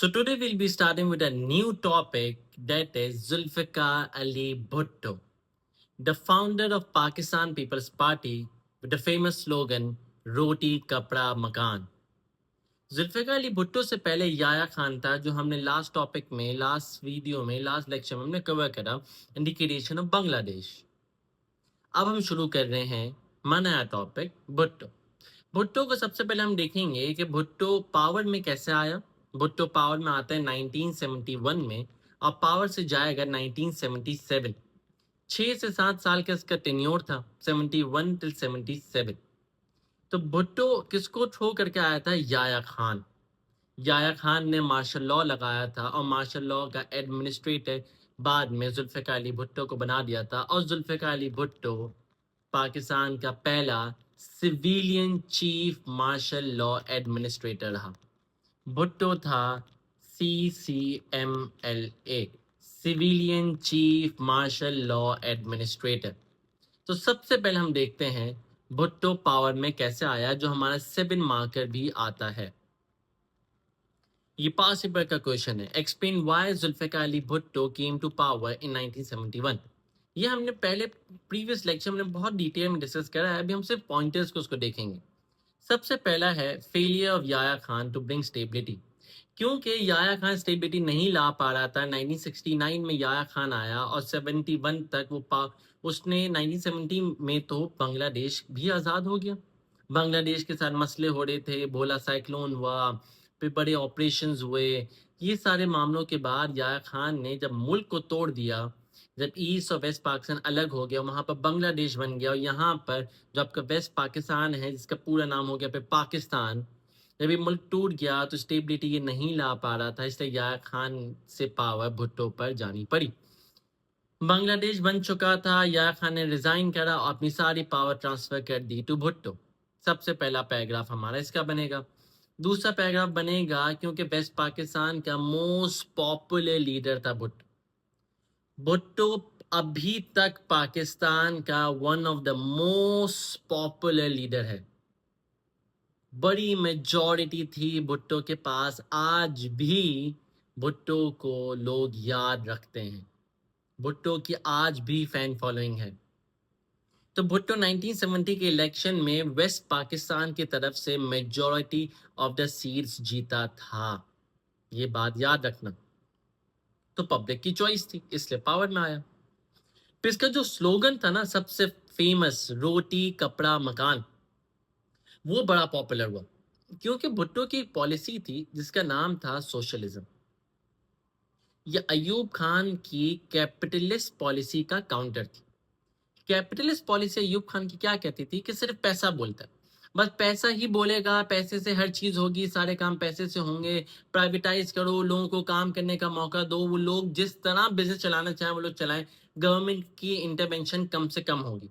So today we'll be starting with a new topic, that is Zulfikar Ali Bhutto, the founder of Pakistan People's Party with the famous slogan Roti Kapda Makan. Zulfikar Ali Bhutto से पहले याया खान था, जो हमने last topic में, last video में, last lecture में हमने cover करा, इंडिकेशन ऑफ बांग्लादेश। अब हम शुरू कर रहे हैं हमारा नया टॉपिक भुट्टो। भुट्टो को सबसे पहले हम देखेंगे कि भुट्टो पावर में कैसे आया। भुट्टो पावर में आता है 1971 में और पावर से जाएगा 1977। 6 से 7 साल का इसका टेन्योर था, 71 till 77। तो भुट्टो किसको थ्रो करके आया था? याया खान। याया खान ने मार्शल लॉ लगाया था और मार्शल लॉ का एडमिनिस्ट्रेटर बाद में जुल्फ़िकार अली भुट्टो को बना दिया था, और जुल्फ़िकार अली भुट्टो पाकिस्तान का पहला civilian chief marshal law administrator रहा। भुट्टो था CCMLA, civilian chief marshal law administrator. तो सबसे पहले हम देखते हैं भुट्टो पावर में कैसे आया, जो हमारा 7 मार्कर भी आता है। ये पास पेपर का क्वेश्चन है। Explain why Zulfikar Ali Bhutto came to power in 1971। ये हमने पहले प्रीवियस लेक्चर में बहुत डिटेल में डिस्कस करा है, अभी हम सिर्फ पॉइंटर्स को उसको देखेंगे। सबसे पहला है failure of Yahya Khan to bring stability. क्योंकि याया खान स्टेबिलिटी नहीं ला पा रहा था, 1969 में याया खान आया और 71 तक उसने 1970 में तो बांग्लादेश भी आज़ाद हो गया। बांग्लादेश के साथ मसले हो रहे थे, भोला साइक्लोन हुआ, फिर बड़े ऑपरेशंस हुए। ये सारे मामलों के बाद याया खान ने जब मुल्क को तोड़ दिया, जब ईस्ट और वेस्ट पाकिस्तान अलग हो गया, वहाँ पर बांग्लादेश बन गया, और यहाँ पर जो आपका वेस्ट पाकिस्तान है, जिसका पूरा नाम हो गया फिर पाकिस्तान, जब ये मुल्क टूट गया तो स्टेबिलिटी ये नहीं ला पा रहा था, इसलिए याया खान से पावर भुट्टो पर जानी पड़ी। बांग्लादेश बन चुका था, याया खान ने रिजाइन करा और अपनी सारी पावर ट्रांसफर कर दी टू भुट्टो। सबसे पहला पैराग्राफ हमारा इसका बनेगा। दूसरा पैराग्राफ बनेगा क्योंकि वेस्ट पाकिस्तान का मोस्ट पॉपुलर लीडर था भुट्टो। भुट्टो अभी तक पाकिस्तान का one of the most popular leader है। बड़ी मेजॉरिटी थी भुट्टो के पास, आज भी भुट्टो को लोग याद रखते हैं, भुट्टो की आज भी फैन फॉलोइंग है। तो भुट्टो 1970 के इलेक्शन में वेस्ट पाकिस्तान की तरफ से मेजॉरिटी ऑफ द सीट्स जीता था, ये बात याद रखना। तो पब्लिक की चॉइस थी, इसलिए पावर में आया। फिर इसका जो स्लोगन था ना, सबसे फेमस, रोटी कपड़ा मकान, वो बड़ा पॉपुलर हुआ क्योंकि भुट्टो की एक पॉलिसी थी जिसका नाम था सोशलिज्म। ये अयूब खान की कैपिटलिस्ट पॉलिसी का काउंटर थी। कैपिटलिस्ट पॉलिसी अयूब खान की क्या कहती थी कि सिर्फ पैसा बोलता है, बस पैसा ही बोलेगा, पैसे से हर चीज होगी, सारे काम पैसे से होंगे, प्राइवेटाइज करो, लोगों को काम करने का मौका दो, वो लोग जिस तरह बिजनेस चलाना चाहें वो लोग चलाएं, गवर्नमेंट की इंटरवेंशन कम से कम होगी।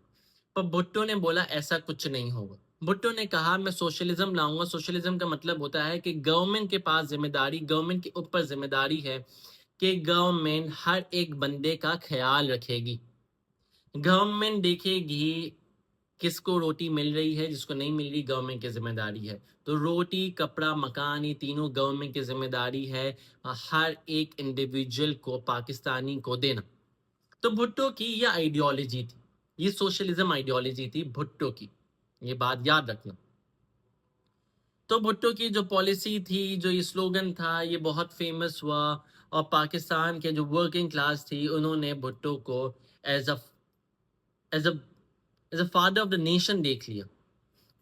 पर भुट्टो ने बोला ऐसा कुछ नहीं होगा। भुट्टो ने कहा मैं सोशलिज्म लाऊंगा। सोशलिज्म का मतलब होता है कि गवर्नमेंट के पास जिम्मेदारी, गवर्नमेंट के ऊपर जिम्मेदारी है कि गवर्नमेंट हर एक बंदे का ख्याल रखेगी। गवर्नमेंट देखेगी किसको रोटी मिल रही है, जिसको नहीं मिल रही गवर्नमेंट की जिम्मेदारी है। तो रोटी कपड़ा मकान ये तीनों गवर्नमेंट की जिम्मेदारी है हर एक इंडिविजुअल को, पाकिस्तानी को देना। तो भुट्टो की ये आइडियोलॉजी थी, ये सोशलिज्म आइडियोलॉजी थी भुट्टो की, ये बात याद रखना। तो भुट्टो की जो पॉलिसी थी, जो ये स्लोगन था, ये बहुत फेमस हुआ और पाकिस्तान के जो वर्किंग क्लास थी उन्होंने भुट्टो को as a as a as a father of the nation देख लिया।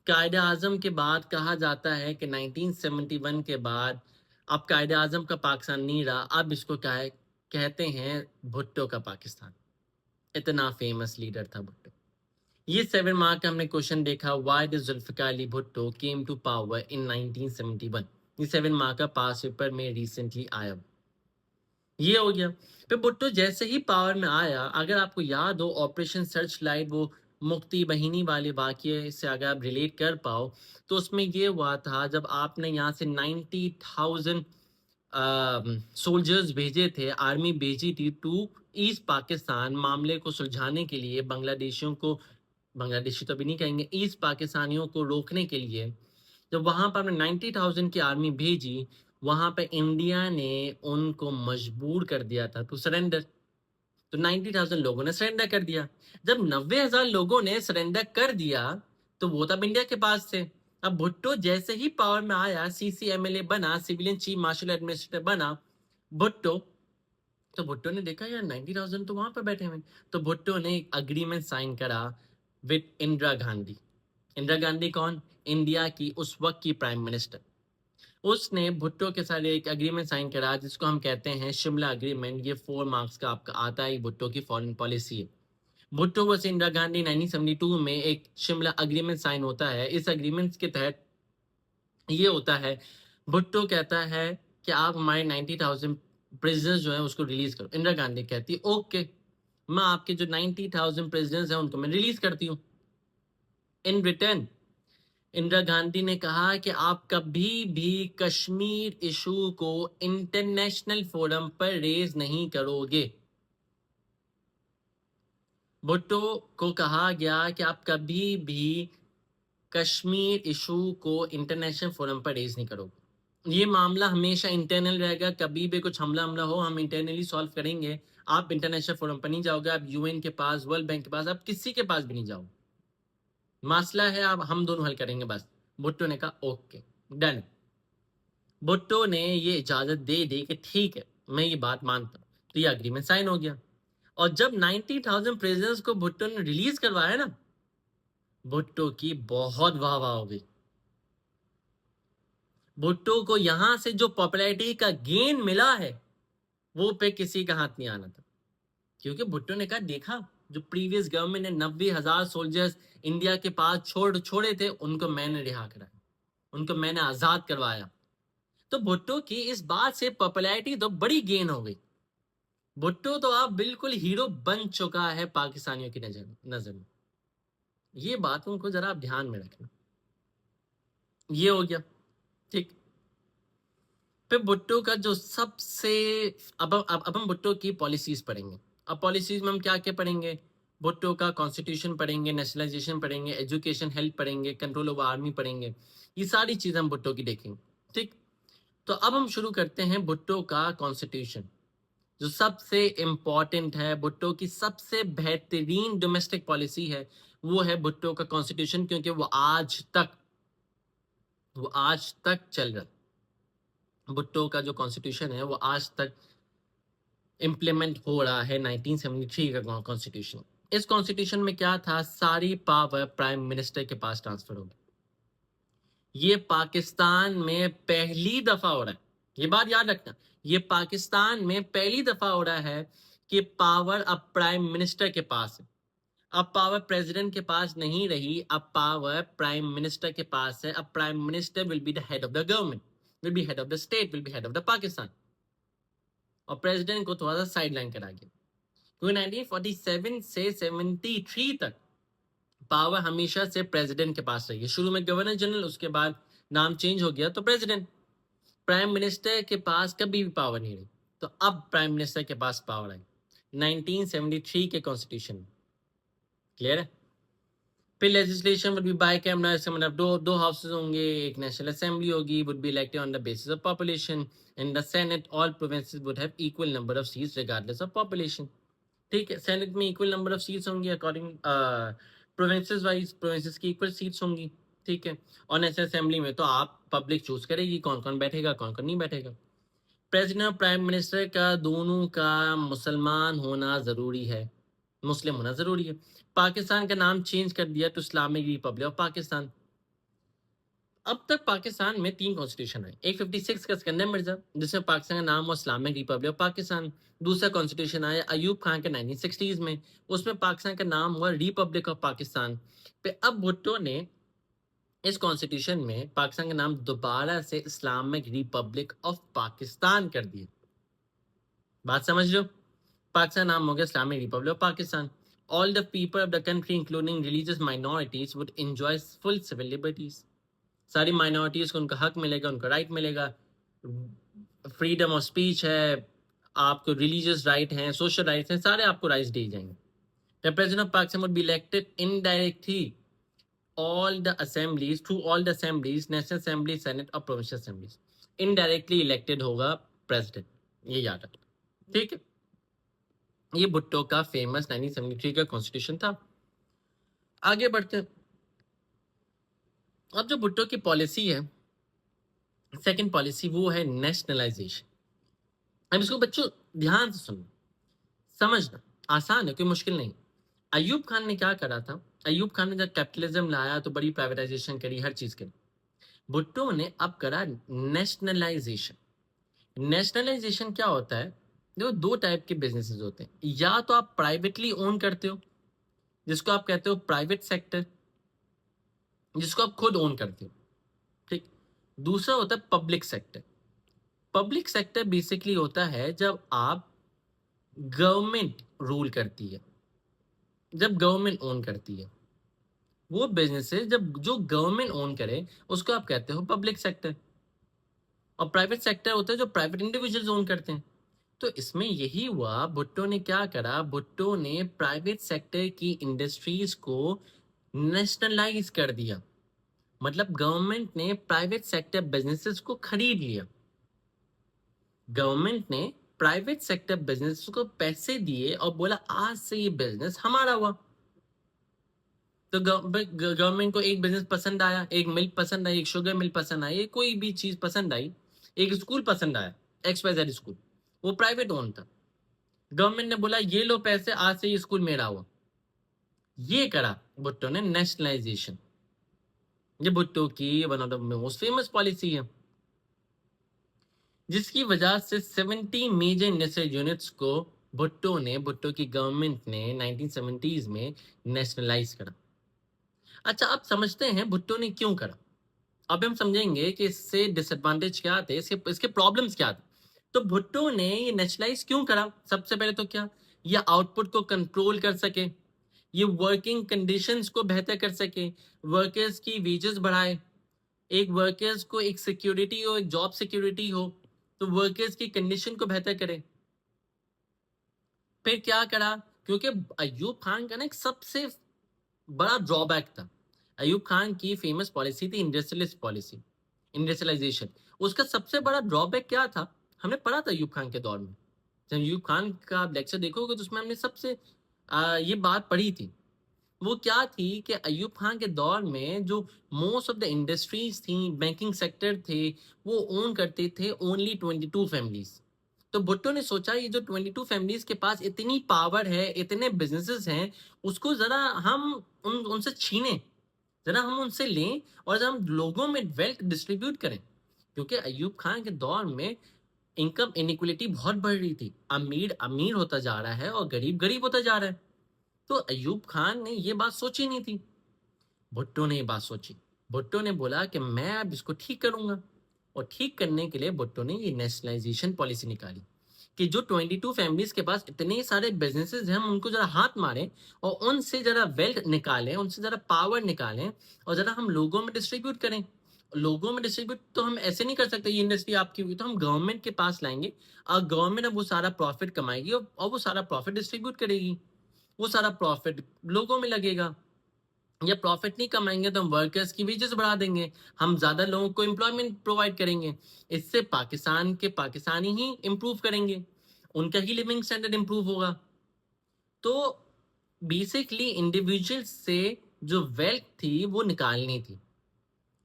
कायदे आजम के बाद कहा जाता है कि 1971 के बाद अब कायदे आजम का पाकिस्तान नहीं रहा, अब इसको क्या है कहते हैं, भुट्टो का पाकिस्तान। इतना फेमस लीडर था भुट्टो। ये 7 मार्क का हमने क्वेश्चन देखा, why did Zulfikar Ali Bhutto came to power in 1971। ये 7 मार्क का पास पेपर में रिसेंटली आया, ये हो गया। फिर भुट्टो जैसे ही पावर में आया, अगर आपको याद हो ऑपरेशन सर्च लाइट, वो मुक्ति बहिनी वाले वाक्य से अगर आप रिलेट कर पाओ, तो उसमें ये हुआ था जब आपने यहाँ से 90,000 सोल्जर्स भेजे थे, आर्मी भेजी थी टू ईस्ट पाकिस्तान, मामले को सुलझाने के लिए, बांग्लादेशियों को, बांग्लादेशी तो अभी नहीं कहेंगे, ईस्ट पाकिस्तानियों को रोकने के लिए। जब वहां पर हमने 90,000 की आर्मी भेजी, वहां पे इंडिया ने उनको मजबूर कर दिया था टू सरेंडर। तो 90,000 लोगों ने सरेंडर कर दिया। जब 90,000 लोगों ने सरेंडर कर दिया तो वो तब इंडिया के पास थे। अब भुट्टो जैसे ही पावर में आया, सीसीएमएलए बना, सिविलियन चीफ मार्शल एडमिनिस्ट्रेटर बना भुट्टो, तो भुट्टो ने देखा यार 90,000 तो वहां पर बैठे हुए। तो भुट्टो ने एक अग्रीमेंट साइन करा विद इंदिरा गांधी। इंदिरा गांधी कौन? इंडिया की उस वक्त की प्राइम मिनिस्टर। उसने भुट्टो के साथ एक एग्रीमेंट साइन करा जिसको हम कहते हैं शिमला एग्रीमेंट। ये 4 मार्क्स का आपका आता है, भुट्टो की फॉरेन पॉलिसी है। भुट्टो वर्सेस इंदिरा गांधी 1972 में एक शिमला एग्रीमेंट साइन होता है। इस एग्रीमेंट के तहत ये होता है, भुट्टो कहता है कि आप हमारे 90,000 प्रिजनर्स जो है उसको रिलीज करो। इंदिरा गांधी कहती है ओके, मैं आपके जो 90,000 प्रिजनर्स हैं उनको मैं रिलीज करती हूँ। इन रिटर्न इंदिरा गांधी ने कहा कि आप कभी भी कश्मीर इशू को इंटरनेशनल फोरम पर रेज नहीं करोगे। भुट्टो को कहा गया कि आप कभी भी कश्मीर इशू को इंटरनेशनल फोरम पर रेज नहीं करोगे। ये मामला हमेशा इंटरनल रहेगा, कभी भी कुछ हमला हमला हो हम इंटरनली सॉल्व करेंगे। आप इंटरनेशनल फोरम पर नहीं जाओगे, आप यूएन के पास, वर्ल्ड बैंक के पास, आप किसी के पास भी नहीं जाओगे। मसला है आप हम दोनों हल करेंगे बस। भुट्टो ने कहा ओके डन। भुट्टो ने ये इजाजत दे दी कि ठीक है मैं ये बात मानता हूँ, तो ये अग्रीमेंट साइन हो गया। और जब 90,000 प्रिजनर्स को भुट्टो ने रिलीज करवाया ना, भुट्टो की बहुत वाह वाह हो गई। भुट्टो को यहां से जो पॉपुलैरिटी का गेन मिला है वो पे किसी का हाथ नहीं आना था। क्योंकि भुट्टो ने कहा देखा, जो प्रीवियस गवर्नमेंट ने 90,000 सोल्जर्स इंडिया के पास छोड़े थे उनको मैंने रिहा कराया, उनको मैंने आजाद करवाया। तो भुट्टो की इस बात से पॉपुलैरिटी तो बड़ी गेन हो गई। भुट्टो तो आप बिल्कुल हीरो बन चुका है पाकिस्तानियों की नजर में। ये बातों को जरा आप ध्यान में रखना। ये हो गया ठीक। फिर भुट्टो का जो सबसे अब हम भुट्टो की पॉलिसीज पढ़ेंगे। अब पॉलिसीज में हम क्या क्या पढ़ेंगे? भुट्टो का कॉन्स्टिट्यूशन पढ़ेंगे, नेशनलाइजेशन पढ़ेंगे, एजुकेशन हेल्थ पढ़ेंगे, कंट्रोल ओवर आर्मी पढ़ेंगे। ये सारी चीजें हम भुट्टो की देखेंगे ठीक। तो अब हम शुरू करते हैं भुट्टो का कॉन्स्टिट्यूशन, जो सबसे इंपॉर्टेंट है। भुट्टो की सबसे बेहतरीन डोमेस्टिक पॉलिसी है वो है भुट्टो का कॉन्स्टिट्यूशन, क्योंकि वो आज तक चल रहा है। भुट्टो का जो कॉन्स्टिट्यूशन है वो आज तक इंप्लीमेंट हो रहा है। 1973 का कॉन्स्टिट्यूशन। इस कॉन्स्टिट्यूशन में क्या था? सारी पावर प्राइम मिनिस्टर के पास ट्रांसफर होगी। ये पाकिस्तान में पहली दफा हो रहा है, ये बात याद रखना, ये पाकिस्तान में पहली दफा हो रहा है कि पावर अब प्राइम मिनिस्टर के पास है। अब पावर प्रेसिडेंट के पास नहीं रही, अब पावर प्राइम मिनिस्टर के पास है। अब prime minister will be the head of the government, will be head of the state, will be head of the Pakistan. और प्रेसिडेंट को थोड़ा सा साइडलाइन करा गया, क्योंकि 1947 से 73 तक पावर हमेशा से प्रेसिडेंट के पास रही है। शुरू में गवर्नर जनरल, उसके बाद नाम चेंज हो गया तो प्रेसिडेंट। प्राइम मिनिस्टर के पास कभी भी पावर नहीं रही, तो अब प्राइम मिनिस्टर के पास पावर आई 1973 के कॉन्स्टिट्यूशन में। क्लियर है? फिर legislation would be bicameral, इसका मतलब दो हाउसेस होंगे, एक नेशनल असेंबली होगी, would be elected on the basis of population. In the senate all provinces would have equal number of seats regardless of population. ठीक है, सेनेट में equal number of seats होंगी अकॉर्डिंग प्रोविंसेस वाइज, प्रोविंसेस की equal seats होंगी। ठीक है, और national assembly में तो आप पब्लिक चूज करेगी कौन कौन बैठेगा कौन कौन नहीं बैठेगा। प्रेसिडेंट और प्राइम मिनिस्टर का दोनों का मुसलमान होना जरूरी है, मुस्लिम होना जरूरी है। पाकिस्तान का नाम चेंज कर दिया तो इस्लामिक रिपब्लिक ऑफ पाकिस्तान। अब तक पाकिस्तान में 3 कॉन्स्टिट्यूशन है। एक 56 का सिकंदर मिर्जा, जिसमें पाकिस्तान का नाम हुआ इस्लामिक रिपब्लिक ऑफ पाकिस्तान। दूसरा कॉन्स्टिट्यूशन आया अयूब खान के 1960s में, उसमें पाकिस्तान का नाम हुआ रिपब्लिक ऑफ पाकिस्तान। पे अब भुट्टो ने इस कॉन्स्टिट्यूशन में पाकिस्तान का नाम दोबारा से इस्लामिक रिपब्लिक ऑफ पाकिस्तान कर दिया। बात समझ लो, पाकिस्तान नाम हो गया Islamic Republic of Pakistan. All the people of the country, including religious minorities, would enjoy full civil liberties. सारी माइनॉरिटीज को उनका हक मिलेगा, उनका राइट मिलेगा। फ्रीडम ऑफ स्पीच है, आपको रिलीजियस राइट हैं, सोशल राइट्स हैं, सारे आपको राइट्स दिए जाएंगे। The president of Pakistan would be elected indirectly all the assemblies, through all the assemblies, national assembly, senate और provincial assemblies। इनडायरेक्टली इलेक्टेड होगा प्रेसिडेंट, ये याद रखना, ठीक है। ये भुट्टो का फेमस 1973 का कॉन्स्टिट्यूशन था। आगे बढ़ते हैं। अब जो भुट्टो की पॉलिसी है, सेकंड पॉलिसी, वो है नेशनलाइजेशन। अब इसको बच्चों ध्यान से सुनो, समझना आसान है, कोई मुश्किल नहीं। अयूब खान ने क्या करा था, अयूब खान ने जब कैपिटलिज्म लाया तो बड़ी प्राइवेटाइजेशन करी, हर चीज करी। भुट्टो ने अब करा नेशनलाइजेशन। नेशनलाइजेशन क्या होता है, देखो दो टाइप के बिजनेसेस होते हैं, या तो आप प्राइवेटली ओन करते हो, जिसको आप कहते हो प्राइवेट सेक्टर, जिसको आप खुद ओन करते हो, ठीक। दूसरा होता है public sector. Public sector basically होता है जब आप गवर्नमेंट रूल करती है, जब गवर्नमेंट ओन करती है, वो बिजनेसेस जब जो गवर्नमेंट ओन करे उसको आप कहते हो पब्लिक सेक्टर। और प्राइवेट सेक्टर होता है जो प्राइवेट इंडिविजुअल्स ओन करते हैं। तो इसमें यही हुआ, भुट्टो ने क्या करा, भुट्टो ने प्राइवेट सेक्टर की इंडस्ट्रीज को नेशनलाइज कर दिया। मतलब गवर्नमेंट ने प्राइवेट सेक्टर बिजनेसेस को खरीद लिया। गवर्नमेंट ने प्राइवेट सेक्टर बिजनेस को पैसे दिए और बोला आज से ये बिजनेस हमारा हुआ। तो गवर्नमेंट को एक बिजनेस पसंद आया, एक मिल्क पसंद आई, एक शुगर मिल पसंद आई, कोई भी चीज पसंद आई, एक स्कूल पसंद आया, XYZ स्कूल, वो प्राइवेट ओन था। गवर्नमेंट ने बोला ये लो पैसे, आज से ये स्कूल मेरा हुआ। ये करा भुट्टो ने नेशनलाइजेशन। ये भुट्टो की one of the most famous policy है, जिसकी वजह से 70 मेजर इंडस्ट्रियल यूनिट्स को भुट्टो की गवर्नमेंट ने 1970s में नेशनलाइज करा। अच्छा, अब समझते हैं भुट्टो ने क्यों करा। अब हम समझेंगे कि इससे डिसएडवांटेज क्या थे, इसके प्रॉब्लम्स क्या थे। तो भुट्टो ने ये नेशनलाइज क्यों करा, सबसे पहले तो क्या, ये आउटपुट को कंट्रोल कर सके, ये वर्किंग कंडीशंस को बेहतर कर सके, वर्कर्स की वेजेस बढ़ाए, एक वर्कर्स को एक सिक्योरिटी हो, एक जॉब सिक्योरिटी हो, तो वर्कर्स की कंडीशन को बेहतर करे। फिर क्या करा, क्योंकि अयूब खान का ना एक सबसे बड़ा ड्रॉबैक था, अयूब खान की फेमस पॉलिसी थी इंडस्ट्रियलिस्ट पॉलिसी, इंडस्ट्रियलाइजेशन। उसका सबसे बड़ा ड्रॉबैक क्या था, हमने पढ़ा था अयूब खान के दौर में। जब अयूब खान का लेक्चर देखोगे तो उसमें हमने सबसे ये बात पढ़ी थी। वो क्या थी कि अयूब खान के दौर में जो मोस्ट ऑफ द इंडस्ट्रीज थी, बैंकिंग सेक्टर थे, वो ओन करते थे ओनली 22 फैमिलीज। तो भुट्टो ने सोचा ये जो 22 फैमिलीज के पास इतनी पावर है, इतने बिजनेसेस हैं, उसको जरा हम उनसे छीने, जरा हम उनसे लें और जरा हम लोगों में वेल्थ डिस्ट्रीब्यूट करें। क्योंकि अयूब खान के दौर में इनकम इनइक्वलिटी बहुत बढ़ रही थी, अमीर अमीर होता जा रहा है और गरीब गरीब होता जा रहा है। तो अयूब खान ने ये बात सोची नहीं थी, भुट्टो ने ये बात सोची। भुट्टो ने बोला कि मैं अब इसको ठीक करूंगा, और ठीक करने के लिए भुट्टो ने ये नेशनलाइजेशन पॉलिसी निकाली कि जो 22 फैमिलीज के पास इतने सारे बिजनेसेस हैं, हम उनको जरा हाथ मारें और उनसे जरा वेल्थ निकालें, उनसे जरा पावर निकालें और जरा हम लोगों में डिस्ट्रीब्यूट करें। लोगों में डिस्ट्रीब्यूट तो हम ऐसे नहीं कर सकते, ये इंडस्ट्री आपकी हुई तो हम गवर्नमेंट के पास लाएंगे और गवर्नमेंट अब वो सारा प्रॉफिट कमाएगी और वो सारा प्रॉफिट डिस्ट्रीब्यूट करेगी, वो सारा प्रॉफिट लोगों में लगेगा। या प्रॉफिट नहीं कमाएंगे तो हम वर्कर्स की वेजेस बढ़ा देंगे, हम ज्यादा लोगों को एम्प्लॉयमेंट प्रोवाइड करेंगे। इससे पाकिस्तान के पाकिस्तानी ही इंप्रूव करेंगे, उनका ही लिविंग स्टैंडर्ड इंप्रूव होगा। तो बेसिकली इंडिविजुअल से जो वेल्थ थी वो निकालनी थी,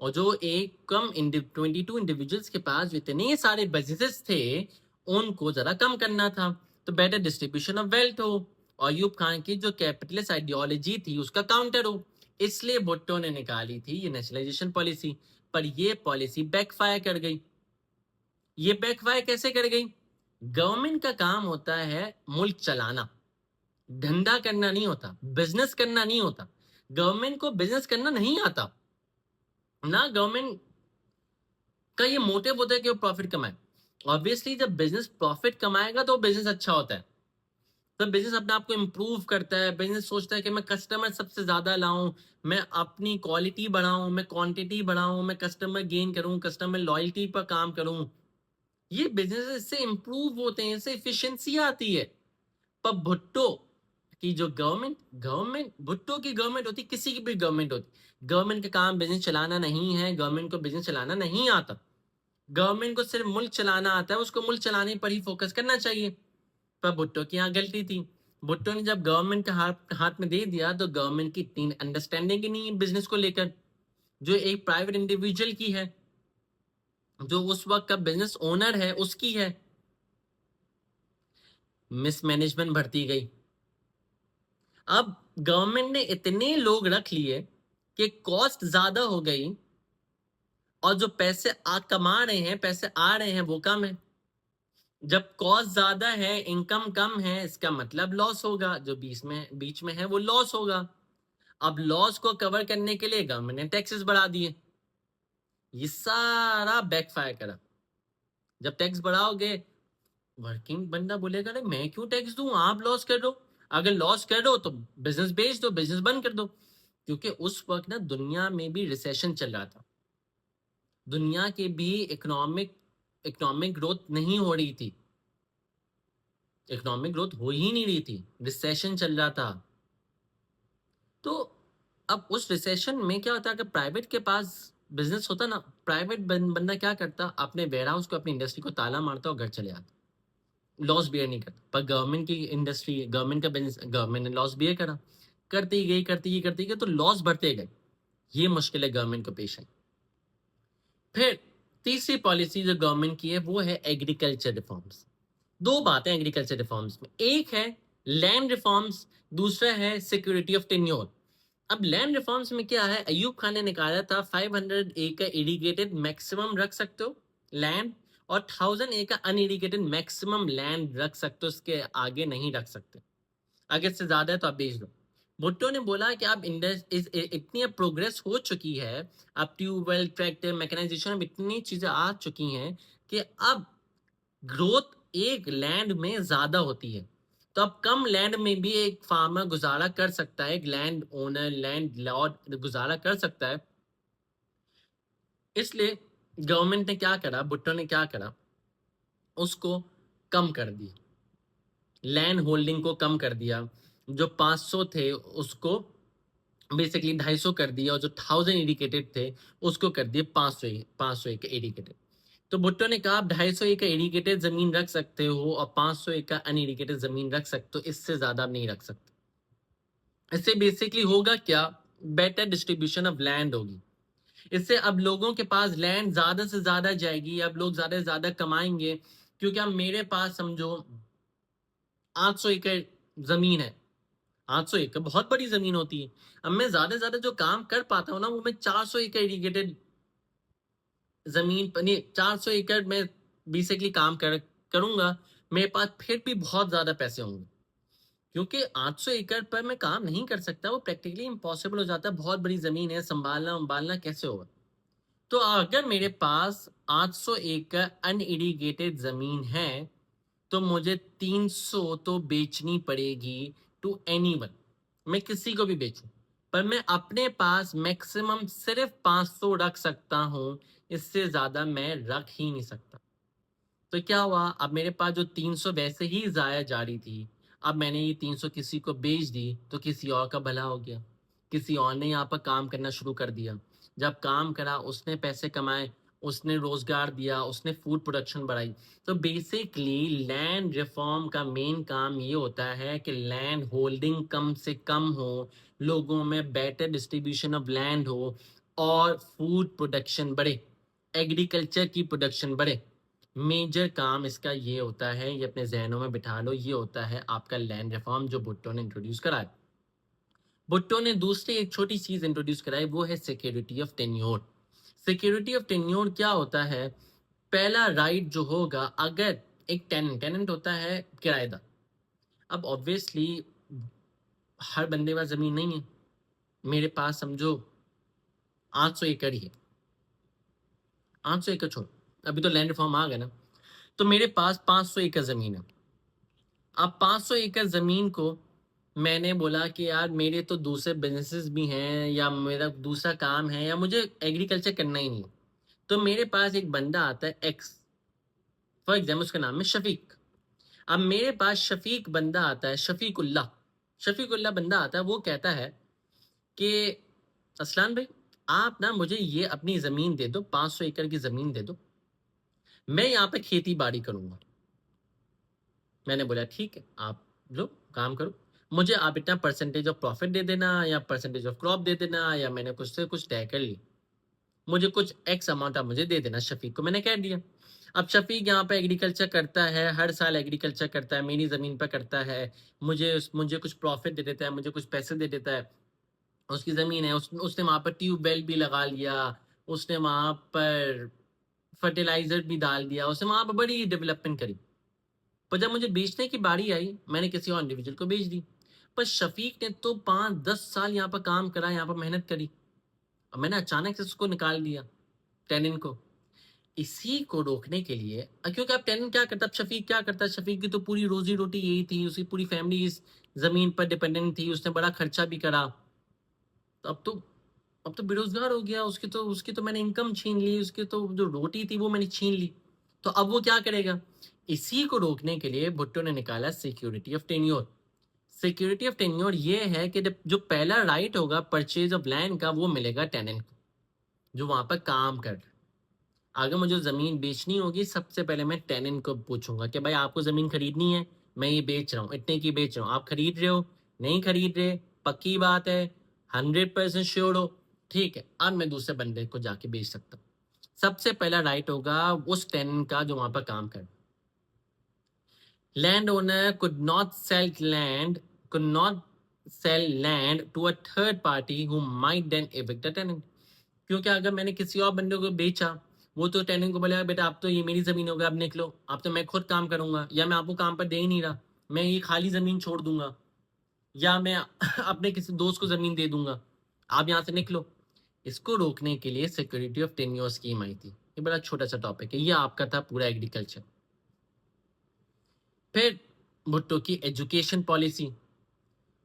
और जो एक 22 इंडिविजुअल्स के पास जो इतने सारे बिजनेसेस थे उनको जरा कम करना था, तो बेटर डिस्ट्रीब्यूशन ऑफ वेल्थ हो, और अयूब खान की जो कैपिटलिस्ट आइडियोलॉजी थी उसका काउंटर हो। इसलिए भुट्टो ने निकाली थी ये नेशनलाइजेशन पॉलिसी। पर ये पॉलिसी बैकफायर कर गई। ये बैकफायर कैसे कर गई, गवर्नमेंट का काम होता है मुल्क चलाना, धंधा करना नहीं होता, बिजनेस करना नहीं होता। गवर्नमेंट को बिजनेस करना नहीं आता ना, गवर्नमेंट का ये मोटिव होता है कि वो प्रॉफिट कमाए। ऑब्वियसली जब बिजनेस प्रॉफिट कमाएगा तो बिजनेस अच्छा होता है, तो बिजनेस अपने आप को इम्प्रूव करता है। बिजनेस सोचता है कि मैं कस्टमर सबसे ज्यादा लाऊं, मैं अपनी क्वालिटी बढ़ाऊं, मैं क्वांटिटी बढ़ाऊं, मैं कस्टमर गेन करूं, कस्टमर लॉयल्टी पर काम करूं। ये बिजनेस इससे इम्प्रूव होते हैं, इससे इफिशिएंसी आती है। पर भुट्टो की जो गवर्नमेंट भुट्टो की गवर्नमेंट होती, किसी की भी गवर्नमेंट होती, गवर्नमेंट का काम बिजनेस चलाना नहीं है, गवर्नमेंट को बिजनेस चलाना नहीं आता। गवर्नमेंट को सिर्फ मुल्क चलाना आता है, उसको मुल्क चलाने पर ही फोकस करना चाहिए। पर भुट्टो की यहाँ गलती थी। भुट्टो ने जब गवर्नमेंट का हाथ हाथ में दे दिया तो गवर्नमेंट की इतनी अंडरस्टैंडिंग ही नहीं है बिजनेस को लेकर, जो एक प्राइवेट इंडिविजुअल की है, जो उस वक्त का बिजनेस ओनर है उसकी है। मिसमैनेजमेंट बढ़ती गई। अब गवर्नमेंट ने इतने लोग रख लिए कि कॉस्ट ज्यादा हो गई और जो पैसे कमा रहे हैं, पैसे आ रहे हैं, वो कम है। जब कॉस्ट ज्यादा है, इनकम कम है, इसका मतलब लॉस होगा, जो बीच में है वो लॉस होगा। अब लॉस को कवर करने के लिए गवर्नमेंट ने टैक्सेस बढ़ा दिए। ये सारा बैकफायर करा। जब टैक्स बढ़ाओगे, वर्किंग बंदा बोलेगा अरे मैं क्यों टैक्स दूं, आप लॉस कर दो। अगर लॉस कर दो तो बिजनेस बेच दो, बिजनेस बंद कर दो। क्योंकि उस वक्त ना दुनिया में भी रिसेशन चल रहा था, दुनिया की भी इकोनॉमिक ग्रोथ नहीं हो रही थी, इकोनॉमिक ग्रोथ हो ही नहीं रही थी, रिसेशन चल रहा था। तो अब उस रिसेशन में क्या होता है, अगर प्राइवेट के पास बिजनेस होता ना, प्राइवेट बंदा क्या करता, अपने वेयर हाउस को, अपनी इंडस्ट्री को ताला मारता और घर चले आता, लॉस बियर नहीं करता। पर गवर्नमेंट की इंडस्ट्री, गवर्नमेंट का बिजनेस, गवर्नमेंट ने लॉस बियर करा, करती गई तो लॉस बढ़ते गए। ये मुश्किल है गवर्नमेंट को पेश आई। फिर तीसरी पॉलिसी जो गवर्नमेंट की है वो है एग्रीकल्चर रिफॉर्म्स। दो बातें एग्रीकल्चर रिफॉर्म्स में, एक है लैंड रिफॉर्म्स, दूसरा है सिक्योरिटी ऑफ टेन्योर। अब लैंड रिफॉर्म्स में क्या है, अयूब खान ने निकाला था 500 एकड़ इरिगेटेड मैक्सिमम रख सकते हो लैंड, और 1000 एकड़ अनइरिगेटेड मैक्सिमम लैंड रख सकते हो, उसके आगे नहीं रख सकते। अगर इससे ज्यादा है तो आप बेच दो। भुट्टो ने बोला कि अब इतनी प्रोग्रेस हो चुकी है, अब ट्यूबवेल, ट्रैक्टर, मैकेनाइजेशन, अब इतनी चीजें आ चुकी हैं कि अब ग्रोथ एक लैंड में ज्यादा होती है। तो अब कम लैंड में भी एक फार्मर गुजारा कर सकता है, एक लैंड ओनर, लैंड लॉर्ड गुजारा कर सकता है। इसलिए गवर्नमेंट ने क्या करा, भुट्टो ने क्या करा, उसको कम कर दिया, लैंड होल्डिंग को कम कर दिया। जो 500 थे उसको बेसिकली 250 कर दिया, और जो 1000 इंडिकेटेड थे उसको कर दिए 500 एकड़ इंडिकेटेड। तो भुट्टो ने कहा आप 250 एकड़ इंडिकेटेड जमीन रख सकते हो और 500 एकड़ अनइंडिकेटेड जमीन रख सकते हो, इससे ज्यादा आप नहीं रख सकते। इससे बेसिकली होगा क्या, बेटर डिस्ट्रीब्यूशन ऑफ लैंड होगी। इससे अब लोगों के पास लैंड ज्यादा से ज्यादा जाएगी, अब लोग ज्यादा से ज्यादा कमाएंगे। क्योंकि अब मेरे पास समझो 800 एकड़ जमीन है, 800 एकड़ बहुत बड़ी जमीन होती है। अब मैं ज्यादा से ज्यादा जो काम कर पाता हूँ ना, वो मैं 400 एकड़ इरिगेटेड जमीन पर नहीं, 400 एकड़ में बेसिकली काम करूंगा, मेरे पास फिर भी बहुत ज्यादा पैसे होंगे। क्योंकि 800 एकड़ पर मैं काम नहीं कर सकता, वो प्रैक्टिकली इम्पॉसिबल हो जाता है, बहुत बड़ी जमीन है, संभालना कैसे होगा। तो अगर मेरे पास 800 एकड़ अनइरिगेटेड जमीन है तो मुझे 300 तो बेचनी पड़ेगी टू एनीवन, मैं किसी को भी बेचूं। पर मैं अपने पास मैक्सिमम सिर्फ 500 रख सकता हूं, इससे ज्यादा मैं रख ही नहीं सकता। तो क्या हुआ, अब मेरे पास जो 300 वैसे ही जाया जा रही थी, अब मैंने ये 300 किसी को बेच दी तो किसी और का भला हो गया, किसी और ने यहाँ पर काम करना शुरू कर दिया। जब काम करा, उसने पैसे कमाए, उसने रोजगार दिया, उसने फूड प्रोडक्शन बढ़ाई। तो बेसिकली लैंड रिफॉर्म का मेन काम ये होता है कि लैंड होल्डिंग कम से कम हो, लोगों में बेटर डिस्ट्रीब्यूशन ऑफ लैंड हो, और फूड प्रोडक्शन बढ़े, एग्रीकल्चर की प्रोडक्शन बढ़े। मेजर काम इसका ये होता है, ये अपने जहनों में बिठा लो, ये होता है आपका लैंड रिफॉर्म जो भुट्टो ने इंट्रोड्यूस कराया। भुट्टो ने दूसरी एक छोटी चीज इंट्रोड्यूस कराई, वो है security of tenure. Security of tenure क्या होता है, पहला राइट जो होगा, अगर एक टेनेंट होता है किराएदार। अब ऑब्वियसली हर बंदे के पास जमीन नहीं है, मेरे पास समझो 800 एकड़ ही है, 800 एकड़ छोड़, अभी तो लैंड रिफॉर्म आ गया ना, तो मेरे पास 500 एकड़ जमीन है। अब 500 एकड़ जमीन को मैंने बोला कि यार मेरे तो दूसरे बिजनेसेस भी हैं, या मेरा दूसरा काम है, या मुझे एग्रीकल्चर करना ही नहीं। तो मेरे पास एक बंदा आता है एक्स, फॉर एग्जाम्पल उसका नाम है शफीक। अब मेरे पास शफीक बंदा आता है, शफीकुल्ला बंदा आता है, वो कहता है कि असलान भाई, आप ना मुझे ये अपनी जमीन दे दो, 500 एकड़ की जमीन दे दो, मैं यहाँ पे खेती बाड़ी करूंगा। मैंने बोला ठीक है, आप लो काम करो, मुझे आप इतना परसेंटेज ऑफ प्रॉफिट दे देना या परसेंटेज ऑफ क्रॉप दे देना, या मैंने कुछ से कुछ तय कर ली, मुझे कुछ एक्स अमाउंट आप मुझे दे देना। शफीक को मैंने कह दिया। अब शफीक यहाँ पे एग्रीकल्चर करता है, हर साल एग्रीकल्चर करता है, मेरी ज़मीन पर करता है, मुझे कुछ प्रॉफिट दे देता है, मुझे कुछ पैसे दे देता है। उसकी ज़मीन है, उसने वहाँ पर ट्यूबवेल भी लगा लिया, उसने वहाँ पर फर्टिलाइजर भी डाल दिया, उसने वहाँ पर बड़ी डेवलपमेंट करी। पर जब मुझे बेचने की बारी आई, मैंने किसी और इंडिविजुअल को बेच दी। पर शफीक ने तो 5-10 साल यहाँ पर काम करा, यहाँ पर मेहनत करी, और मैंने अचानक से उसको निकाल दिया, टेनिन को। इसी को रोकने के लिए, क्योंकि अब टेनिन क्या करता, अब शफीक क्या करता, शफीक की तो पूरी रोजी रोटी यही थी, उसकी पूरी फैमिली इस जमीन पर डिपेंडेंट थी, उसने बड़ा खर्चा भी करा। तो अब तो बेरोजगार हो गया, उसकी तो मैंने इनकम छीन ली, उसकी तो जो रोटी थी वो मैंने छीन ली। तो अब वो क्या करेगा? इसी को रोकने के लिए भुट्टो ने निकाला security of tenure. Security of tenure ये है कि जो पहला राइट होगा परचेज ऑफ लैंड का, वो मिलेगा टेनेंट को, जो वहां पर काम कर रहा है। अगर मुझे जमीन बेचनी होगी, सबसे पहले मैं टेनेंट को पूछूंगा कि भाई आपको जमीन खरीदनी है, मैं ये बेच रहा हूँ, इतने की बेच रहा हूँ, आप खरीद रहे हो? नहीं खरीद रहे? पक्की बात है? 100% श्योर हो? ठीक है, अब मैं दूसरे बंदे को जाके बेच सकता हूँ। सबसे पहला राइट होगा उस टेनेंट का जो वहां पर काम कर। Landowner could not sell land to a third party who might then evict the tenant. क्योंकि अगर मैंने किसी और बंदे को बेचा, वो तो टेनेंट को बोलेगा बेटा आप तो ये मेरी जमीन होगा, अब निकलो, अब तो मैं खुद काम करूंगा, या मैं आपको काम पर दे ही नहीं रहा, मैं ये खाली जमीन छोड़ दूंगा, या मैं अपने किसी दोस्त को जमीन दे दूंगा, आप यहाँ से निकलो। इसको रोकने के लिए सिक्योरिटी ऑफ टेन्योर स्कीम आई थी। ये बड़ा छोटा सा टॉपिक है, ये आपका था पूरा एग्रीकल्चर। फिर भुट्टो की एजुकेशन पॉलिसी।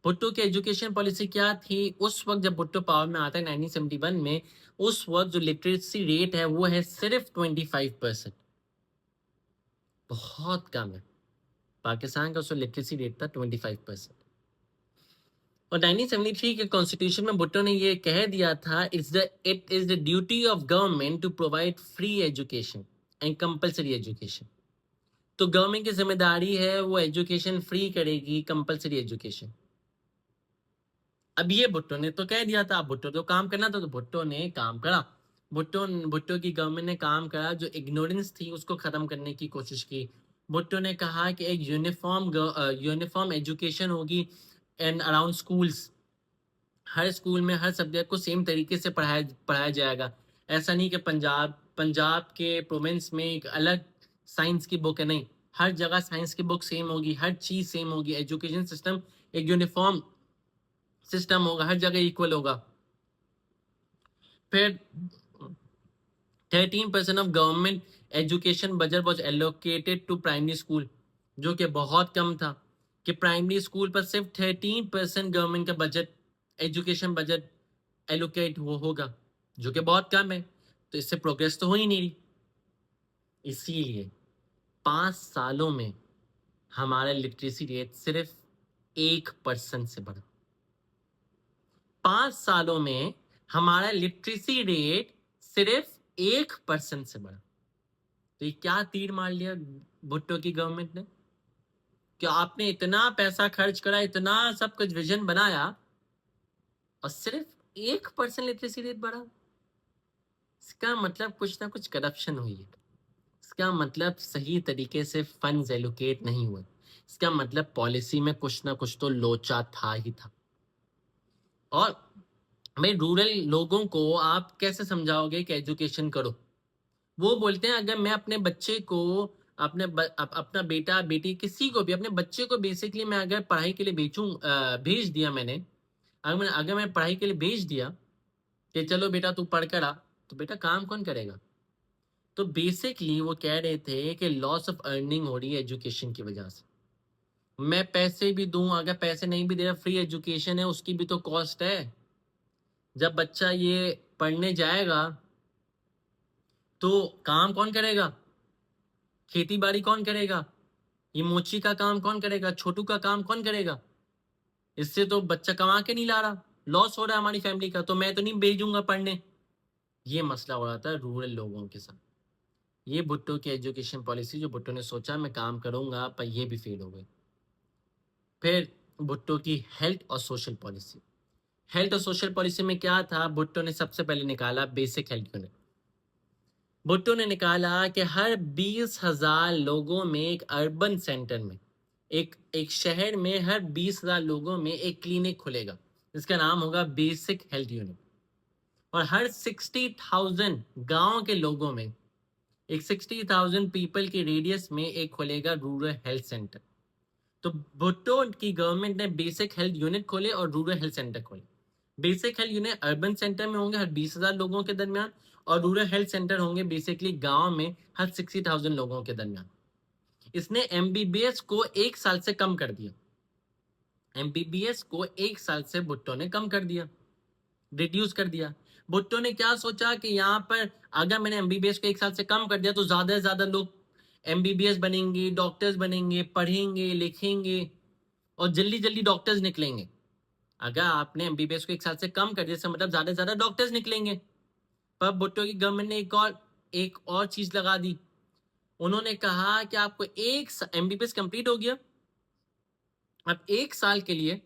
भुट्टो की एजुकेशन पॉलिसी क्या थी? उस वक्त जब भुट्टो पावर में आता है 1971 में, उस वक्त जो लिटरेसी रेट है वो है सिर्फ 25%। बहुत कम है। पाकिस्तान का उस वक्त लिटरेसी रेट था 25%। और 1973 के कॉन्स्टिट्यूशन में भुट्टो ने ये कह दिया था, it is the duty of government to provide free education and compulsory education. तो गवर्नमेंट की जिम्मेदारी है वो एजुकेशन फ्री करेगी, कंपल्सरी एजुकेशन। अब ये भुट्टो ने तो कह दिया था, भुट्टो तो काम करना था, तो भुट्टो ने काम करा। भुट्टो की गवर्नमेंट ने काम करा, जो इग्नोरेंस थी उसको खत्म करने की कोशिश की। भुट्टो ने कहा कि एक यूनिफॉर्म एजुकेशन होगी and around schools. Her school में हर सब्जेक्ट को सेम तरीके से पढ़ाया जाएगा। ऐसा नहीं कि पंजाब के प्रोविंस में एक अलग साइंस की बुक है, नहीं, हर जगह साइंस की बुक सेम होगी, हर चीज सेम होगी। एजुकेशन सिस्टम एक यूनिफॉर्म सिस्टम होगा, हर जगह इक्वल होगा। फिर 13% of government education budget was allocated to primary school, जो कि बहुत कम था, कि प्राइमरी स्कूल पर सिर्फ 13% गवर्नमेंट का बजट, एजुकेशन बजट एलोकेट होगा, जो कि बहुत कम है। तो इससे प्रोग्रेस तो हो ही नहीं रही। इसीलिए 5 सालों में हमारा लिटरेसी रेट सिर्फ 1% से बढ़ा। 5 सालों में हमारा लिटरेसी रेट सिर्फ 1% से बढ़ा। तो ये क्या तीर मार लिया भुट्टो की गवर्नमेंट ने, कि आपने इतना पैसा खर्च करा, इतना सब कुछ विजन बनाया, और सिर्फ 1% लिटरेसी रेट बढ़ा। इसका मतलब कुछ ना कुछ करप्शन हुई है। इसका मतलब सही तरीके से फंड्स एलोकेट नहीं हुए। इसका मतलब पॉलिसी में कुछ ना कुछ तो लोचा था ही था। और भाई रूरल लोगों को आप कैसे समझाओगे कि एजुकेशन करो? वो बोलते हैं अगर मैं अपने बच्चे को, अपना बेटा बेटी किसी को भी, अपने बच्चे को बेसिकली मैं अगर पढ़ाई के लिए भेज दिया मैंने, अगर मैं पढ़ाई के लिए भेज दिया कि चलो बेटा तू पढ़ कर आ, तो बेटा काम कौन करेगा? तो बेसिकली वो कह रहे थे कि लॉस ऑफ अर्निंग हो रही है एजुकेशन की वजह से। मैं पैसे भी दूं, अगर पैसे नहीं भी दे रहा, फ्री एजुकेशन है, उसकी भी तो कॉस्ट है। जब बच्चा ये पढ़ने जाएगा तो काम कौन करेगा? खेती बाड़ी कौन करेगा? ये मोची का काम कौन करेगा? छोटू का काम कौन करेगा? इससे तो बच्चा कमा के नहीं ला रहा, लॉस हो रहा है हमारी फैमिली का, तो मैं तो नहीं भेजूंगा पढ़ने। ये मसला हो रहा था रूरल लोगों के साथ। ये भुट्टो की एजुकेशन पॉलिसी जो भुट्टो ने सोचा मैं काम करूंगा, पर ये भी फेल हो गई। फिर भुट्टो की हेल्थ और सोशल पॉलिसी। हेल्थ और सोशल पॉलिसी में क्या था, भुट्टो ने सबसे पहले निकाला बेसिक हेल्थ यूनिट। भुट्टो ने निकाला कि हर 20,000 लोगों में एक अर्बन सेंटर में, एक एक शहर में हर 20,000 लोगों में एक क्लिनिक खुलेगा जिसका नाम होगा बेसिक हेल्थ यूनिट। और हर 60,000 गांव के लोगों में, एक 60,000 पीपल के रेडियस में एक खुलेगा रूरल हेल्थ सेंटर। तो भुट्टो की गवर्नमेंट ने बेसिक हेल्थ यूनिट खोले और रूरल हेल्थ सेंटर खोले। Basic health unit urban centre में होंगे हर 20,000 लोगों के दरमियान, और रूरल हेल्थ सेंटर होंगे बेसिकली गांव में हर 60,000 लोगों के दरमियान। इसने एमबीबीएस को 1 साल से कम कर दिया। एमबीबीएस को 1 साल से भुट्टो ने कम कर दिया, रिड्यूस कर दिया। भुट्टो ने क्या सोचा कि यहाँ पर अगर मैंने एमबीबीएस को 1 साल से कम कर दिया तो ज्यादा से ज्यादा लोग एमबीबीएस बनेंगे, डॉक्टर्स बनेंगे, पढ़ेंगे, लिखेंगे और जल्दी जल्दी डॉक्टर्स निकलेंगे। अगर आपने एमबीबीएस को 1 साल से कम कर दिया, इसका मतलब ज्यादा से ज्यादा डॉक्टर्स निकलेंगे। पर भुट्टो की गवर्नमेंट ने एक और चीज लगा दी। उन्होंने कहा कि आपको एक एमबीबीएस कंप्लीट हो गया, अब 1 साल के लिए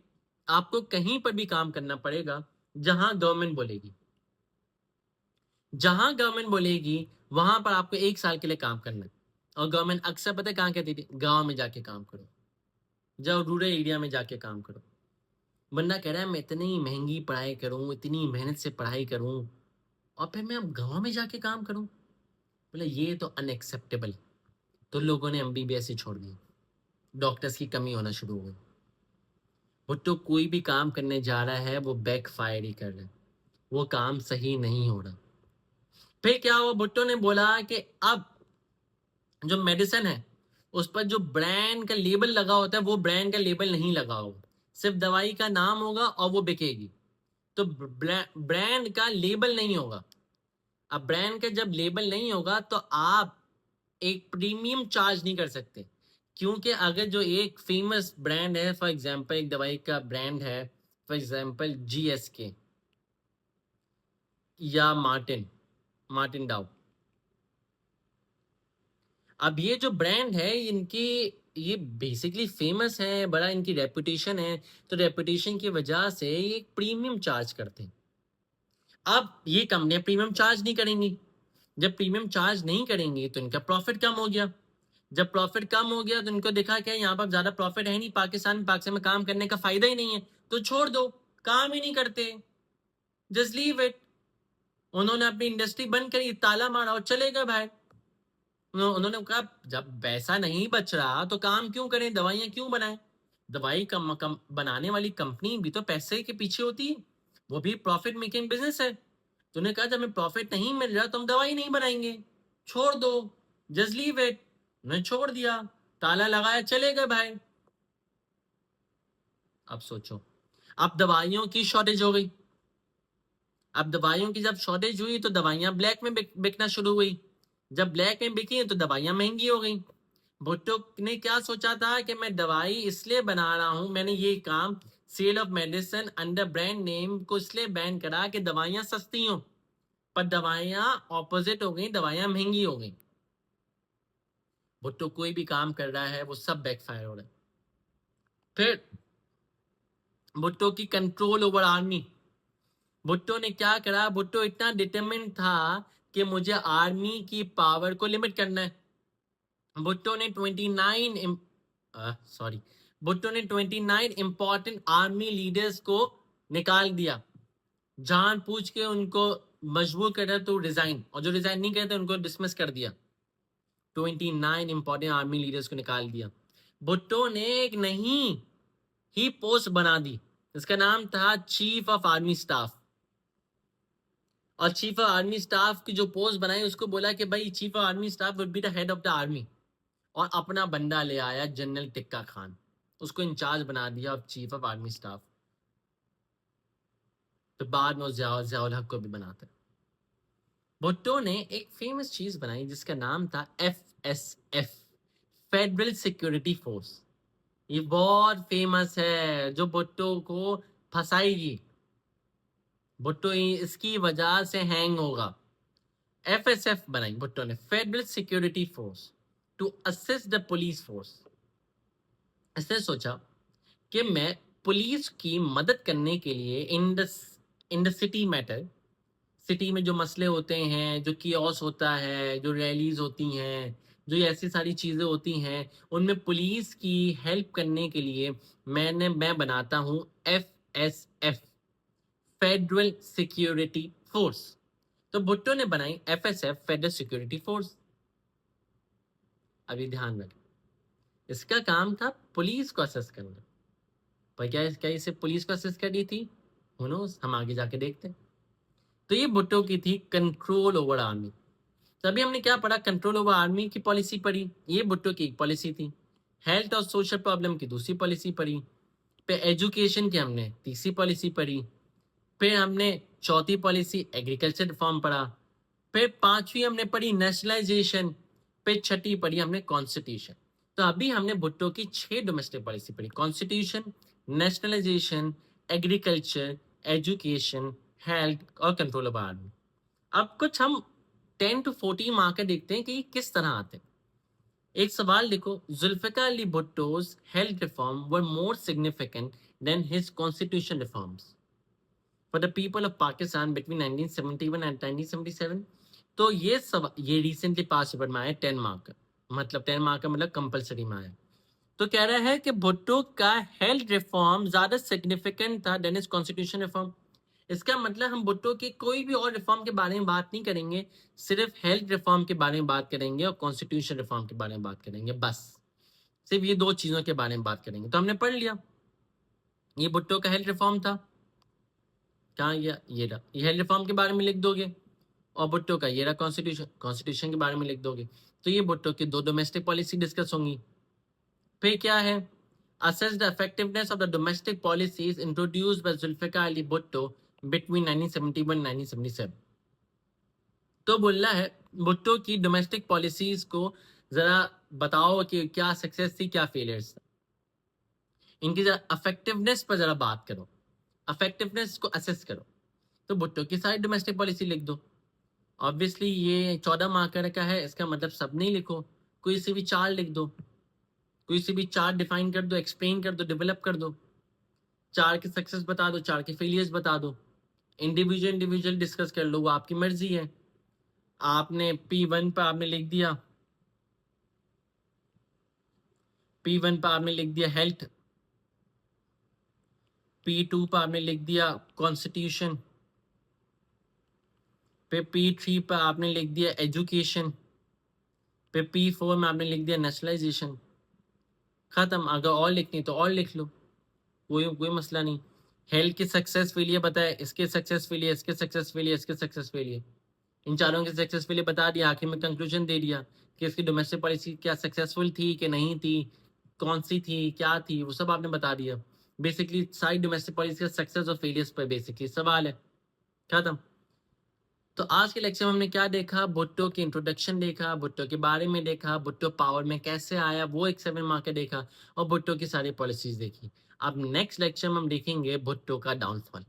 आपको कहीं पर भी काम करना पड़ेगा जहां गवर्नमेंट बोलेगी। जहां गवर्नमेंट बोलेगी वहां पर आपको 1 साल के लिए काम करना है। और गवर्नमेंट अक्सर पता है कहाँ कहती थी, गांव में जाके काम करो, जाओ रूरल एरिया में जाके काम करो। बंदा कह रहा है मैं इतनी महंगी पढ़ाई करूं, इतनी मेहनत से पढ़ाई करूं, और फिर मैं अब गांव में जाके काम करूं। बोले ये तो अनएक्सेप्टेबल। तो लोगों ने एमबीबीएस ही छोड़ दी, डॉक्टर्स की कमी होना शुरू हो गई। भुट्टो कोई भी काम करने जा रहा है वो बैक फायर ही कर रहा है, वो काम सही नहीं हो रहा। फिर क्या हुआ, भुट्टो ने बोला कि अब जो मेडिसिन है उस पर जो ब्रांड का लेबल लगा होता है वो ब्रांड का लेबल नहीं लगा होगा, सिर्फ दवाई का नाम होगा और वो बिकेगी। तो ब्रांड का लेबल नहीं होगा। अब ब्रांड का जब लेबल नहीं होगा तो आप एक प्रीमियम चार्ज नहीं कर सकते, क्योंकि अगर जो एक फेमस ब्रांड है, फॉर एग्जांपल एक दवाई का ब्रांड है, फॉर एग्जांपल जीएसके या मार्टिन मार्टिन डाउ। अब ये जो ब्रांड है इनकी, ये बेसिकली फेमस है, बड़ा इनकी रेपुटेशन है, तो रेपुटेशन की वजह से ये एक प्रीमियम चार्ज करते हैं। अब ये कंपनियां प्रीमियम चार्ज नहीं करेंगी, जब प्रीमियम चार्ज नहीं करेंगे तो इनका प्रॉफिट कम हो गया। जब प्रॉफिट कम हो गया तो इनको देखा क्या यहाँ पर ज्यादा प्रॉफिट है नहीं, पाकिस्तान में काम करने का फायदा ही नहीं है, तो छोड़ दो, काम ही नहीं करते, जस्ट लीव इट। उन्होंने अपनी इंडस्ट्री बंद करी, ताला मारा और चले गए भाई। उन्होंने कहा जब पैसा नहीं बच रहा तो काम क्यों करें, दवाइयां क्यों बनाएं। दवाई कम बनाने वाली कंपनी भी तो पैसे के पीछे होती है, वो भी प्रॉफिट मेकिंग बिजनेस है। तो उन्होंने कहा जब हमें प्रॉफिट नहीं मिल रहा तो हम दवाई नहीं बनाएंगे, छोड़ दो, जस्ट लीव इट। उन्होंने छोड़ दिया, ताला लगाया, चले गए भाई। अब सोचो, अब दवाइयों की शॉर्टेज हो गई। अब दवाइयों की जब शॉर्टेज हुई तो दवाइयां ब्लैक में बिकना शुरू हुई। जब ब्लैक में बिकी तो दवाइयां महंगी हो गई। भुट्टो ने क्या सोचा था कि मैं दवाई इसलिए बना रहा हूं, मैंने ये काम sale of medicine under brand name को इसलिए बैन करा कि दवाइयां सस्ती हो, पर दवाइयां ऑपोजिट हो गई, दवाइयां महंगी हो गई। भुट्टो कोई भी काम कर रहा है वो सब बैकफायर हो रहा है। फिर भुट्टो की कंट्रोल ओवर आर्मी। भुट्टो ने क्या करा, भुट्टो इतना डिटरमिन्ड था कि मुझे आर्मी की पावर को लिमिट करना है। भुट्टो ने 29 इंपॉर्टेंट आर्मी लीडर्स को निकाल दिया, जान पूछ के उनको मजबूर कर दिया तो रिजाइन, और जो रिजाइन नहीं करते उनको डिसमिस कर दिया। 29 इंपॉर्टेंट आर्मी लीडर्स को निकाल दिया। भुट्टो ने एक नहीं ही पोस्ट बना दी, इसका नाम था चीफ ऑफ आर्मी स्टाफ। और चीफ ऑफ आर्मी स्टाफ की जो पोस्ट बनाई उसको बोला कि भाई chief of army staff would be the head of the army, और अपना बंदा ले आया जनरल टिक्का खान, उसको इंचार्ज बना दिया of chief of army staff. तो बाद में जियाउल हक को भी बनाता है। भुट्टो ने एक फेमस चीज बनाई जिसका नाम था FSF, फेडरल सिक्योरिटी फोर्स। ये बहुत फेमस है, जो भुट्टो को फंसाएगी, भुट्टो इसकी वजह से हैंग होगा। एफएसएफ बनाई भुट्टो ने, federal security force to assist the police force. इसने सोचा कि मैं पुलिस की मदद करने के लिए in the city matter, city में जो मसले होते हैं, जो कियोस होता है, जो रैलीज होती हैं, जो ये ऐसी सारी चीज़ें होती हैं, उनमें पुलिस की हेल्प करने के लिए मैं बनाता हूँ एफएसएफ, फेडरल सिक्योरिटी फोर्स। तो भुट्टो ने बनाई एफएसएफ, फेडरल सिक्योरिटी फोर्स। अभी ध्यान रखें, इसका काम था पुलिस को असेस करना। पर क्या इसे पुलिस को असेस करी थी? Who knows? हम आगे जाके देखते हैं। तो ये भुट्टो की थी कंट्रोल ओवर आर्मी। तभी हमने क्या पढ़ा? कंट्रोल ओवर आर्मी की पॉलिसी पढ़ी, ये भुट्टो की एक पॉलिसी थी। हेल्थ और सोशल प्रॉब्लम की दूसरी पॉलिसी पढ़ी। फिर एजुकेशन की हमने तीसरी पॉलिसी पढ़ी। फिर हमने चौथी पॉलिसी एग्रीकल्चर रिफॉर्म पढ़ा। फिर पांचवी हमने पढ़ी नेशनलाइजेशन। फिर छठी पढ़ी हमने कॉन्स्टिट्यूशन। तो अभी हमने भुट्टो की 6 डोमेस्टिक पॉलिसी पढ़ी: constitution, nationalisation, agriculture, education, health और कंट्रोल ओवर आर्मी। अब कुछ हम 10 to 14 मार्कर देखते हैं कि ये किस तरह आते हैं। एक सवाल लिखो, Zulfikar Ali Bhutto's health reform were more significant than his constitution reforms for the people of Pakistan between 1971 and 1977। तो ये रिसेंटली पास पेपर में आया 10 मार्कर, मतलब 10 मार्कर मतलब कंपलसरी में आया। तो कह रहा है कि भुट्टो का हेल्थ रिफॉर्म ज्यादा सिग्निफिकेंट था देन हिज कॉन्स्टिट्यूशन रिफॉर्म। इसका मतलब हम भुट्टो के कोई भी और रिफॉर्म के बारे में बात नहीं करेंगे, सिर्फ हेल्थ रिफॉर्म के बारे में बात करेंगे और कॉन्स्टिट्यूशन रिफॉर्म के बारे में बात करेंगे। बस सिर्फ ये दो चीजों के बारे में बात करेंगे। तो हमने पढ़ लिया, ये भुट्टो का हेल्थ रिफॉर्म था। कहाँ गया? ये रहा, ये हेल्थ रिफॉर्म के बारे में लिख दोगे। और भुट्टो का ये रहा कॉन्स्टिट्यूशन, कॉन्स्टिट्यूशन के बारे में लिख दोगे। तो ये भुट्टो की 2 डोमेस्टिक पॉलिसी डिस्कस होंगी। फिर क्या है? assess the effectiveness of the domestic policies introduced by Zulfikar Ali Bhutto between 1971 and 1977। तो बोलना है भुट्टो की डोमेस्टिक पॉलिसीज को जरा बताओ कि क्या सक्सेस थी, क्या फेलियर्स था। इनकी जरा अफेक्टिवनेस पर जरा बात करो, अफेक्टिवनेस को असेस करो। तो भुट्टो की सारी डोमेस्टिक पॉलिसी लिख दो। ऑब्वियसली ये 14 मार्कर का है, इसका मतलब सब नहीं लिखो, कोई सी भी 4 लिख दो, कोई सी भी 4 डिफाइन कर दो, एक्सप्लेन कर दो, डेवलप कर दो। 4 के सक्सेस बता दो, 4 के फेलियर्स बता दो। इंडिविजुअल डिस्कस कर लो, वो आपकी मर्जी है। आपने P1 पर आपने लिख दिया, P1 पर आपने लिख दिया हेल्थ, P2 पर आपने लिख दिया कॉन्स्टिट्यूशन, फिर P3 पर आपने लिख दिया एजुकेशन, फिर P4 में आपने लिख दिया नेशनलाइजेशन। खत्म। अगर और लिखनी तो और लिख लो, कोई मसला नहीं। हेल्थ की सक्सेस फेलियर बताए, इसके सक्सेस फेलियर, इसके सक्सेस फेलियर, इसके सक्सेस फेलियर, इन चारों के सक्सेसफुली बता दिया। आखिर में कंक्लूजन दे दिया कि इसकी डोमेस्टिक पॉलिसी क्या सक्सेसफुल थी कि नहीं थी, कौन सी थी, क्या थी, वो सब आपने बता दिया। बेसिकली सारी डोमेस्टिक पॉलिसी का सक्सेस और फेलियर्स पर बेसिकली सवाल है। खत्म। तो आज के लेक्चर में हमने क्या देखा? भुट्टो की इंट्रोडक्शन देखा, भुट्टो के बारे में देखा, भुट्टो पावर में कैसे आया वो एक 7 मार्कर देखा, और भुट्टो की सारी पॉलिसीज देखी। अब नेक्स्ट लेक्चर में हम देखेंगे भुट्टो का डाउनफॉल।